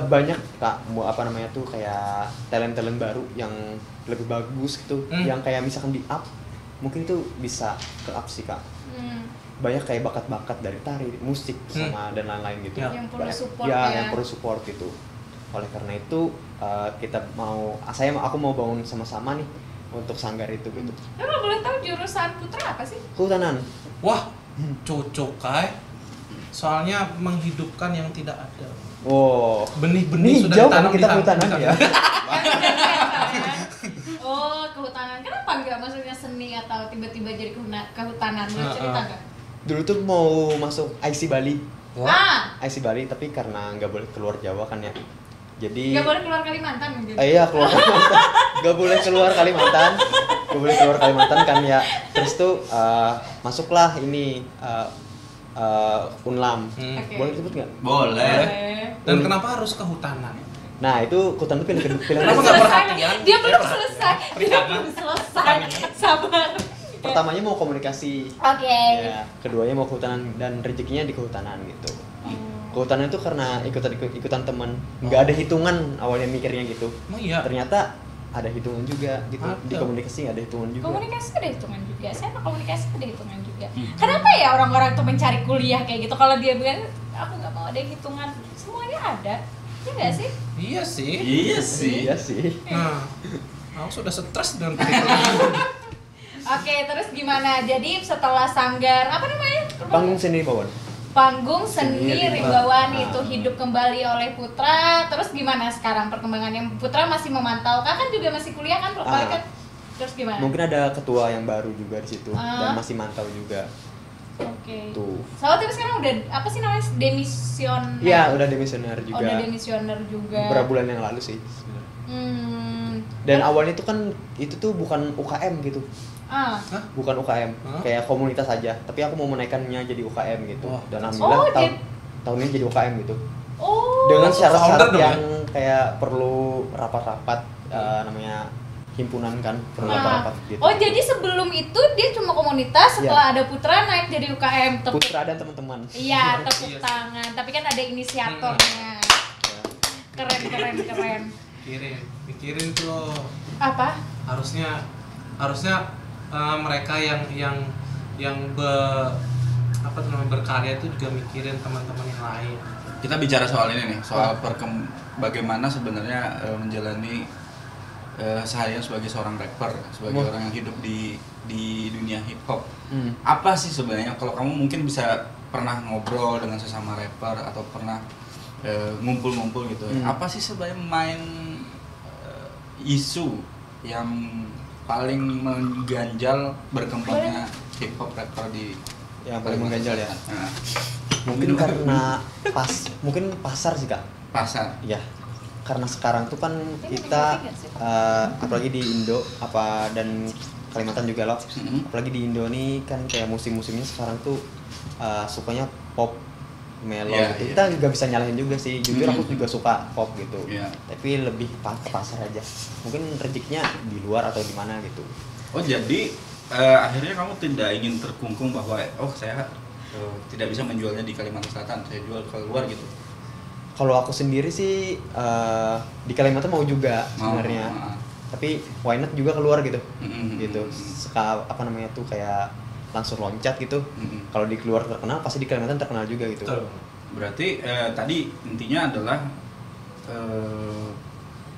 banyak kak apa namanya tuh kayak talent baru yang lebih bagus gitu, yang kayak misalkan di up mungkin itu bisa ke up sih kak. Banyak kayak bakat-bakat dari tari, musik sama dan lain-lain gitu. Yang perlu support yang perlu support gitu. Oleh karena itu aku mau bangun sama-sama nih untuk sanggar itu gitu. Kalau boleh tahu jurusan Putra apa sih? Kehutanan. Wah, cocok Kai. Soalnya menghidupkan yang tidak ada. Oh, Benih-benih sudah jauh ditanam kita kehutanan ya. Oh, kehutanan. Kenapa nggak maksudnya seni atau tiba-tiba jadi kehutanan? Boleh cerita nggak? Dulu tuh mau masuk IC Bali. Wah. IC Bali tapi karena nggak boleh keluar Jawa kan ya. Jadi Nggak boleh keluar Kalimantan mungkin. Iya, keluar Kalimantan. Nggak boleh keluar Kalimantan. Nggak boleh keluar Kalimantan kan ya. Terus tuh masuklah ini Unlam. Okay. Boleh disebut nggak? Boleh. Dan kenapa harus kehutanan? Nah, itu kehutanan itu pilihan Kenapa nggak perhatian? Dia belum selesai. Dia belum selesai. Sabar. Pertamanya mau komunikasi. Oke. Ya, keduanya mau kehutanan dan rezekinya di kehutanan gitu. Kehutanan itu karena ikutan teman, nggak ada hitungan awalnya mikirnya gitu. Oh iya. Ternyata ada hitungan juga gitu. Di komunikasi ada hitungan juga. Komunikasi ada hitungan juga. Saya mau komunikasi ada hitungan juga. Kenapa ya orang-orang tuh mencari kuliah kayak gitu? Kalau dia bilang aku nggak mau ada hitungan, semuanya ada. Iya nggak sih? Iya sih. Iya sih. Nah, aku sudah stres dengan kurikulum. Oke, terus gimana? Jadi setelah sanggar apa namanya? Panggung seni Bawon. Panggung Seni Rimbawan Nah. itu hidup kembali oleh Putra. Terus gimana sekarang perkembangannya? Putra masih memantau, kan juga masih kuliah kan, kan? Terus gimana? Mungkin ada ketua yang baru juga di situ dan masih mantau juga. Oke. Tuh. Soalnya tapi sekarang udah apa sih namanya, demisioner? Iya, udah demisioner juga. Udah demisioner juga. Beberapa bulan yang lalu sih. Dan awalnya itu kan itu tuh bukan UKM gitu. Bukan UKM, kayak komunitas aja. Tapi aku mau menaikkannya jadi UKM gitu. Dan alhamdulillah tahun ini jadi UKM gitu. Dengan syarat-syarat yang kayak perlu rapat-rapat namanya himpunan kan, perlu rapat-rapat gitu. Oh, jadi sebelum itu dia cuma komunitas, setelah ada Putra naik jadi UKM. Putra dan teman-teman. Iya, tepuk tangan. Tapi kan ada inisiatornya. Keren. Mikirin tuh loh. Apa? Harusnya mereka yang berkarya itu juga mikirin teman-teman yang lain. Kita bicara soal ini nih, soal bagaimana sebenarnya menjalani seharian sebagai seorang rapper, sebagai orang yang hidup di dunia hip hop. Apa sih sebenarnya, kalau kamu mungkin bisa pernah ngobrol dengan sesama rapper atau pernah ngumpul-ngumpul gitu, apa sih sebenarnya main isu yang paling mengganjal berkembangnya hip hop rapper di yang paling mengganjal ya? Mungkin karena mungkin pasar sih kak. Pasar. Iya. Karena sekarang tuh kan kita apalagi di Indo dan Kalimantan juga loh. Apalagi di Indo nih kan kayak musim-musimnya sekarang tuh sukanya pop, melo gitu. Kita juga bisa nyalahin juga sih. Jujur aku juga suka pop gitu. Tapi lebih ke pasar aja. Mungkin rezekinya di luar atau di mana gitu. Oh, jadi akhirnya kamu tidak ingin terkungkung bahwa saya tidak bisa menjualnya di Kalimantan Selatan, saya jual ke luar gitu. Kalau aku sendiri sih di Kalimantan mau juga sebenarnya. Tapi why not juga keluar gitu. Gitu. Namanya tuh kayak langsung loncat gitu. Kalau di luar terkenal pasti di Kalimantan terkenal juga gitu. Berarti tadi intinya adalah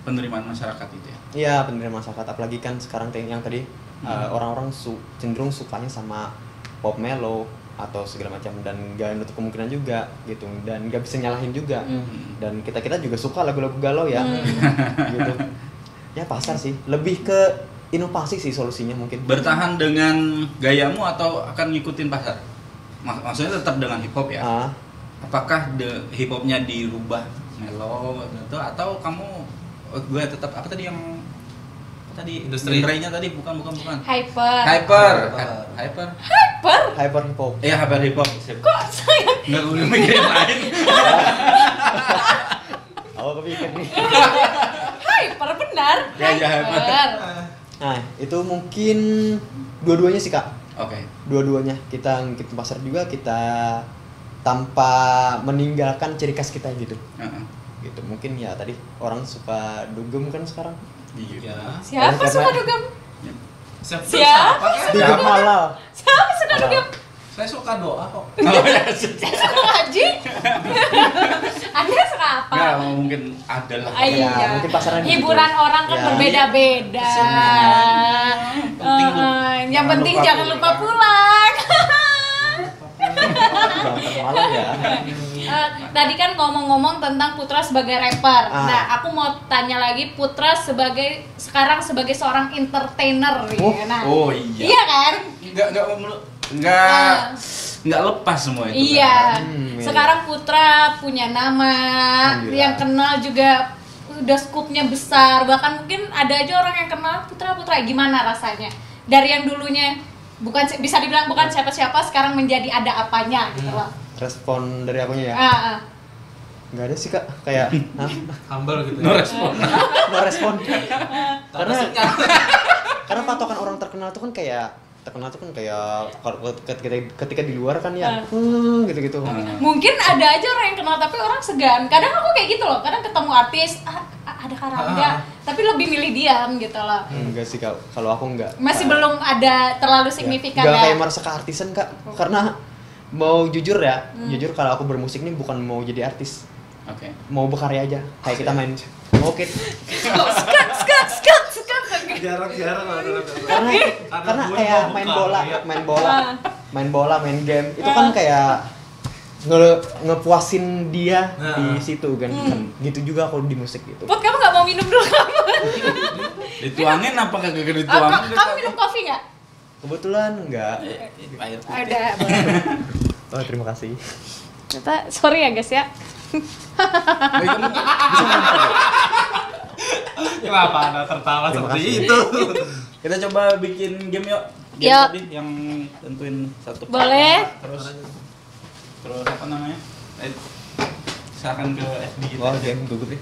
penerimaan masyarakat itu ya. Iya, penerimaan masyarakat, apalagi kan sekarang yang tadi orang-orang cenderung sukanya sama pop melo atau segala macam, dan gak nutup kemungkinan juga gitu, dan gak bisa nyalahin juga. Dan kita juga suka lagu-lagu galau ya. Gitu. Ya pasar sih, lebih ke inovasi sih solusinya mungkin. Bertahan dengan gayamu atau akan ngikutin pasar? Maksudnya tetap dengan hip hop ya? Apakah hip hopnya dirubah melo gitu, atau kamu gue tetap apa tadi yang industri genrenya tadi bukan Hyper hip hop. Iya, hyper hip hop. Kok saya nggak boleh mikirin lain. Aku kepikir nih. hyper benar. Ya, hyper. Nah, itu mungkin dua-duanya sih kak. Oke. Dua-duanya kita ngikutin pasar juga, kita tanpa meninggalkan ciri khas kita gitu. gitu. Mungkin ya tadi orang suka dugem kan sekarang. Iya. Siapa Karena- suka dugem? Siapa? Dugem halal. Siapa suka dugem? Saya suka doa kok. Oh ya, Saya suka ngaji. Anda suka apa? nggak mungkin ada lah. Ah, iya. Ya, mungkin pasaran gitu. Hiburan orang kan Ya. berbeda-beda. Penting lu- Yang penting lupa jangan lupa pulang. Berangkat malam ya. Tadi kan ngomong-ngomong tentang Putra sebagai rapper. Ah. Nah, aku mau tanya lagi Putra sekarang sebagai seorang entertainer. Oh, Nah, Oh iya. iya kan? Nggak lepas semua itu. Iya. kan. Iya. Sekarang Putra punya nama, Alhamdulillah. yang kenal juga udah skupnya besar. Bahkan mungkin ada aja orang yang kenal Putra. Gimana rasanya? Dari yang dulunya bisa dibilang bukan siapa-siapa, sekarang menjadi ada apanya gitu loh. Respon dari akunya ya. Ah. Nggak ada sih kak, kayak hah? Humble gitu. No respon. No respon. Karena Karena patokan orang terkenal tuh kan kayak kalau ketika di luar kan ya gitu-gitu. Mungkin ada aja orang yang kenal tapi orang segan. Kadang aku kayak gitu loh. Kadang ketemu artis, ada Karangga, tapi lebih milih diam gitu loh. Enggak sih kak, kalau aku enggak. Masih belum ada terlalu signifikan Enggak ya. kayak merasa ke artisan kak, karena mau jujur ya, jujur kalau aku bermusik nih bukan mau jadi artis, Oke. mau berkarya aja. Kayak kita main oke. Skat. jarang-jarang lah. Karena kayak main bola, main game itu kan kayak ngepuasin dia di situ kan. Gitu juga kalau di musik gitu. Put, kamu nggak mau minum dulu kamu? Dituangin apa kagak dituangin? Kamu minum kopi nggak? Kebetulan enggak. Air putih. Ada. boleh. Oh, terima kasih. Ternyata, sorry ya guys ya. Oh, itu bisa nonton. Kenapa Anda tertawa Terima seperti kasih. itu? Kita coba bikin game yuk. Game Yuk. tadi yang tentuin satu. Boleh. Terus apa namanya? Silakan ke FB kita. Oh, game gugup nih.